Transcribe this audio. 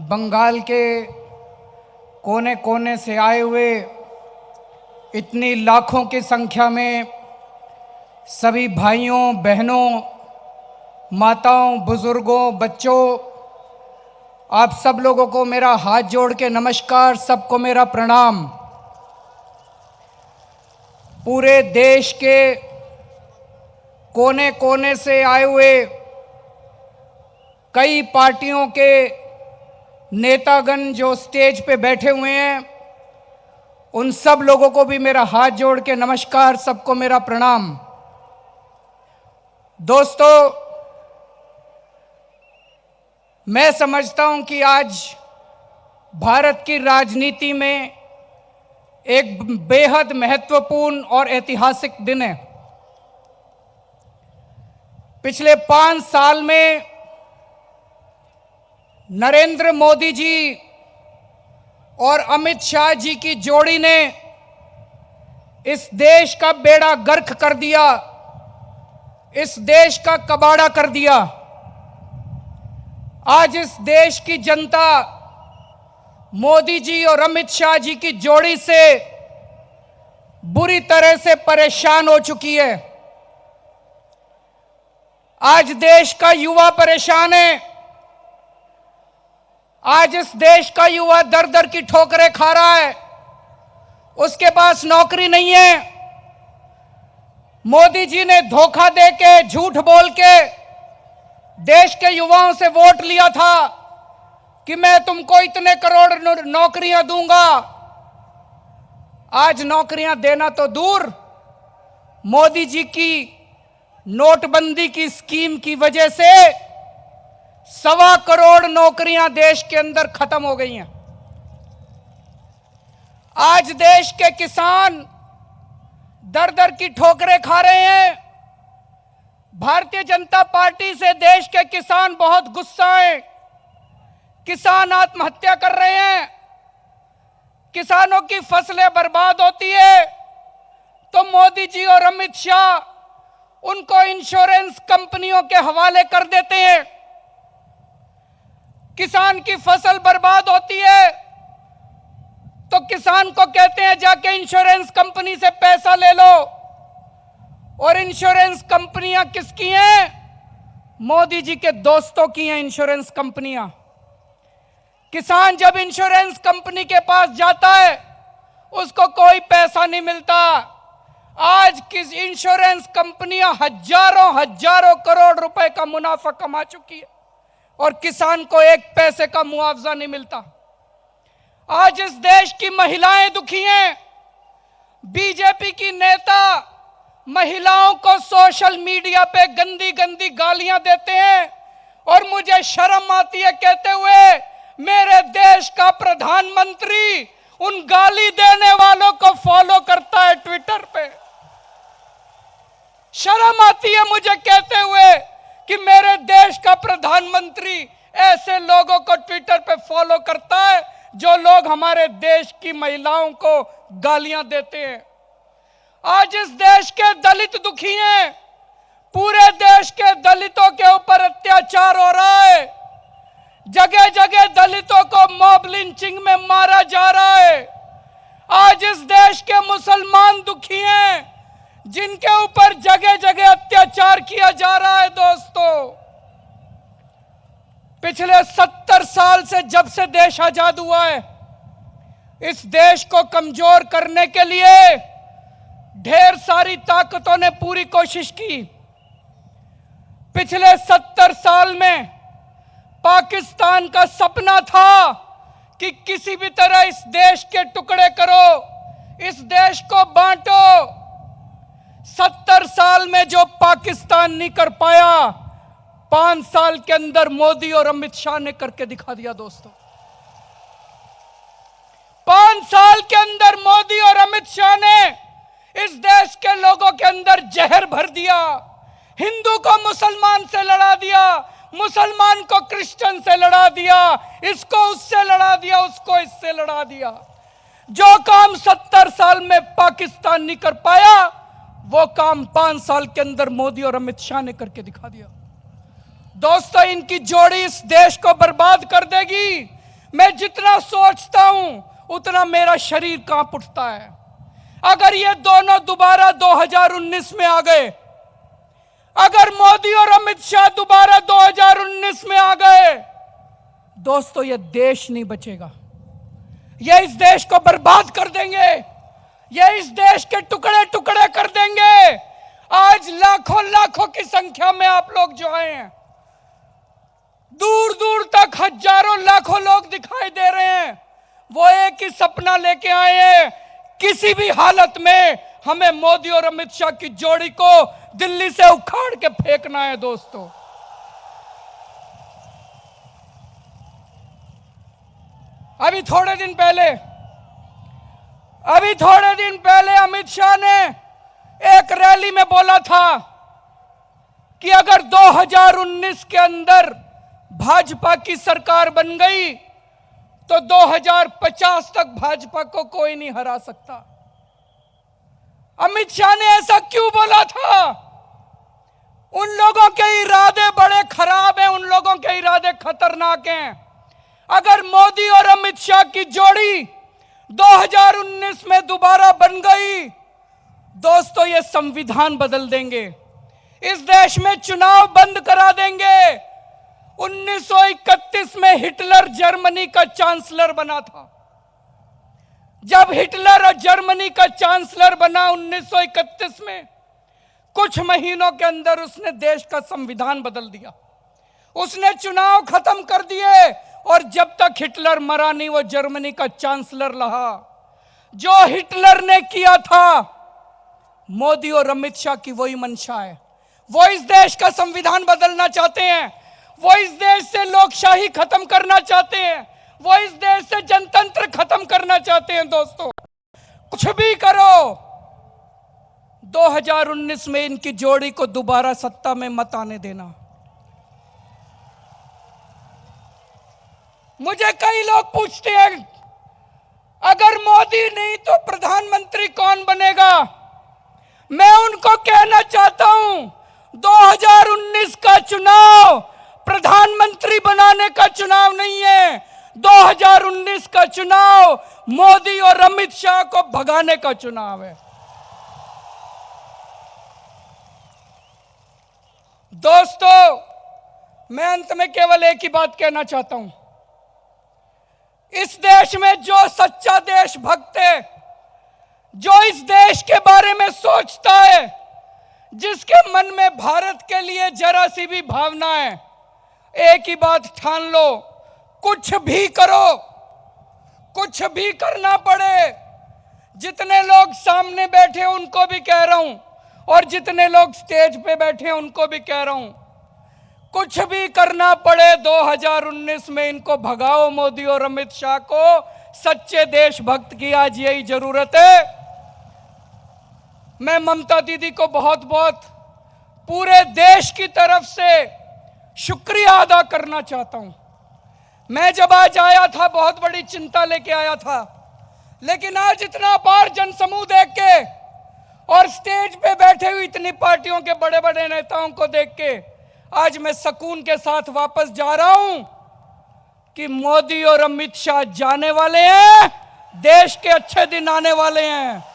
बंगाल के कोने कोने से आए हुए इतनी लाखों की संख्या में सभी भाइयों बहनों, माताओं, बुजुर्गों, बच्चों, आप सब लोगों को मेरा हाथ जोड़ के नमस्कार, सबको मेरा प्रणाम। पूरे देश के कोने कोने से आए हुए कई पार्टियों के नेतागण जो स्टेज पे बैठे हुए हैं, उन सब लोगों को भी मेरा हाथ जोड़ के नमस्कार, सबको मेरा प्रणाम। दोस्तों, मैं समझता हूं कि आज भारत की राजनीति में एक बेहद महत्वपूर्ण और ऐतिहासिक दिन है। पिछले 5 साल में नरेंद्र मोदी जी और अमित शाह जी की जोड़ी ने इस देश का बेड़ा गर्क कर दिया, इस देश का कबाड़ा कर दिया। आज इस देश की जनता मोदी जी और अमित शाह जी की जोड़ी से बुरी तरह से परेशान हो चुकी है। आज देश का युवा परेशान है। आज इस देश का युवा दर दर की ठोकरें खा रहा है, उसके पास नौकरी नहीं है। मोदी जी ने धोखा देके, झूठ बोल के देश के युवाओं से वोट लिया था कि मैं तुमको इतने करोड़ नौकरियां दूंगा। आज नौकरियां देना तो दूर, मोदी जी की नोटबंदी की स्कीम की वजह से 1.25 करोड़ नौकरियां देश के अंदर खत्म हो गई हैं। आज देश के किसान दर दर की ठोकरें खा रहे हैं। भारतीय जनता पार्टी से देश के किसान बहुत गुस्सा हैं। किसान आत्महत्या कर रहे हैं, किसानों की फसलें बर्बाद होती है तो मोदी जी और अमित शाह उनको इंश्योरेंस कंपनियों के हवाले कर देते हैं। किसान की फसल बर्बाद होती है तो किसान को कहते हैं जाके इंश्योरेंस कंपनी से पैसा ले लो। और इंश्योरेंस कंपनियां किसकी हैं? मोदी जी के दोस्तों की हैं इंश्योरेंस कंपनियां। किसान जब इंश्योरेंस कंपनी के पास जाता है उसको कोई पैसा नहीं मिलता। आज किस इंश्योरेंस कंपनियां हजारों करोड़ रुपए का मुनाफा कमा चुकी है और किसान को 1 पैसे का मुआवजा नहीं मिलता। आज इस देश की महिलाएं दुखी हैं। बीजेपी की नेता महिलाओं को सोशल मीडिया पे गंदी गंदी गालियां देते हैं और मुझे शर्म आती है कहते हुए, मेरे देश का प्रधानमंत्री उन गाली देने वालों को फॉलो करता है ट्विटर पे। शर्म आती है मुझे कहते हुए कि मेरे देश का प्रधानमंत्री ऐसे लोगों को ट्विटर पे फॉलो करता है जो लोग हमारे देश की महिलाओं को गालियां देते हैं। आज इस देश के दलित दुखी हैं। पूरे देश के दलितों के ऊपर अत्याचार हो रहा है। जगह जगह दलितों को मॉब लिंचिंग में मारा जा रहा है। आज इस देश के मुसलमान दुखी हैं जिनके ऊपर जगह जगह अत्याचार किया जा रहा है। दोस्तों, पिछले 70 साल से जब से देश आजाद हुआ है, इस देश को कमजोर करने के लिए ढेर सारी ताकतों ने पूरी कोशिश की। पिछले 70 साल में पाकिस्तान का सपना था कि किसी भी तरह इस देश के टुकड़े करो, इस देश को बांटो। 70 साल में जो पाकिस्तान नहीं कर पाया, 5 साल के अंदर मोदी और अमित शाह ने करके दिखा दिया। दोस्तों, 5 साल के अंदर मोदी और अमित शाह ने इस देश के लोगों के अंदर जहर भर दिया। हिंदू को मुसलमान से लड़ा दिया, मुसलमान को क्रिश्चियन से लड़ा दिया, इसको उससे लड़ा दिया, उसको इससे लड़ा दिया। जो काम 70 साल में पाकिस्तान नहीं कर पाया, वो काम 5 साल के अंदर मोदी और अमित शाह ने करके दिखा दिया। दोस्तों, इनकी जोड़ी इस देश को बर्बाद कर देगी। मैं जितना सोचता हूं उतना मेरा शरीर कांप उठता है। अगर ये दोनों दोबारा 2019 में आ गए, अगर मोदी और अमित शाह दोबारा 2019 में आ गए, दोस्तों ये देश नहीं बचेगा। ये इस देश को बर्बाद कर देंगे, ये इस देश के टुकड़े टुकड़े कर देंगे। आज लाखों लाखों की संख्या में आप लोग जो आए हैं, दूर दूर तक हजारों लाखों लोग दिखाई दे रहे हैं, वो एक ही सपना लेके आए हैं, किसी भी हालत में हमें मोदी और अमित शाह की जोड़ी को दिल्ली से उखाड़ के फेंकना है। दोस्तों अभी थोड़े दिन पहले अमित शाह ने एक रैली में बोला था कि अगर 2019 के अंदर भाजपा की सरकार बन गई तो 2050 तक भाजपा को कोई नहीं हरा सकता। अमित शाह ने ऐसा क्यों बोला था? उन लोगों के इरादे बड़े खराब हैं, उन लोगों के इरादे खतरनाक हैं। अगर मोदी और अमित शाह की जोड़ी 2019 में दोबारा बन गई, दोस्तों ये संविधान बदल देंगे, इस देश में चुनाव बंद करा देंगे। 1931 में हिटलर जर्मनी का चांसलर बना था। जब हिटलर और जर्मनी का चांसलर बना 1931 में, कुछ महीनों के अंदर उसने देश का संविधान बदल दिया, उसने चुनाव खत्म कर दिए, और जब तक हिटलर मरा नहीं वो जर्मनी का चांसलर रहा। जो हिटलर ने किया था, मोदी और अमित शाह की वही मंशा है। वो इस देश का संविधान बदलना चाहते हैं, वो इस देश से लोकशाही खत्म करना चाहते हैं, वो इस देश से जनतंत्र खत्म करना चाहते हैं। दोस्तों कुछ भी करो, 2019 में इनकी जोड़ी को दोबारा सत्ता में मत आने देना। मुझे कई लोग पूछते हैं अगर मोदी नहीं तो प्रधानमंत्री कौन बनेगा? मैं उनको कहना चाहता हूं 2019 का चुनाव प्रधानमंत्री बनाने का चुनाव नहीं है, 2019 का चुनाव मोदी और अमित शाह को भगाने का चुनाव है। दोस्तों मैं अंत में केवल एक ही बात कहना चाहता हूं, इस देश में जो सच्चा देशभक्त है, जो इस देश के बारे में सोचता है, जिसके मन में भारत के लिए जरा सी भी भावना है, एक ही बात ठान लो, कुछ भी करो, कुछ भी करना पड़े। जितने लोग सामने बैठे उनको भी कह रहा हूं, और जितने लोग स्टेज पे बैठे हैं उनको भी कह रहा हूं, कुछ भी करना पड़े 2019 में इनको भगाओ, मोदी और अमित शाह को। सच्चे देशभक्त की आज यही जरूरत है। मैं ममता दीदी को बहुत बहुत पूरे देश की तरफ से शुक्रिया अदा करना चाहता हूं। मैं जब आज आया था बहुत बड़ी चिंता लेके आया था, लेकिन आज इतना अपार जनसमूह देख के और स्टेज पे बैठे हुए इतनी पार्टियों के बड़े बड़े नेताओं को देख के आज मैं सुकून के साथ वापस जा रहा हूं कि मोदी और अमित शाह जाने वाले हैं, देश के अच्छे दिन आने वाले हैं।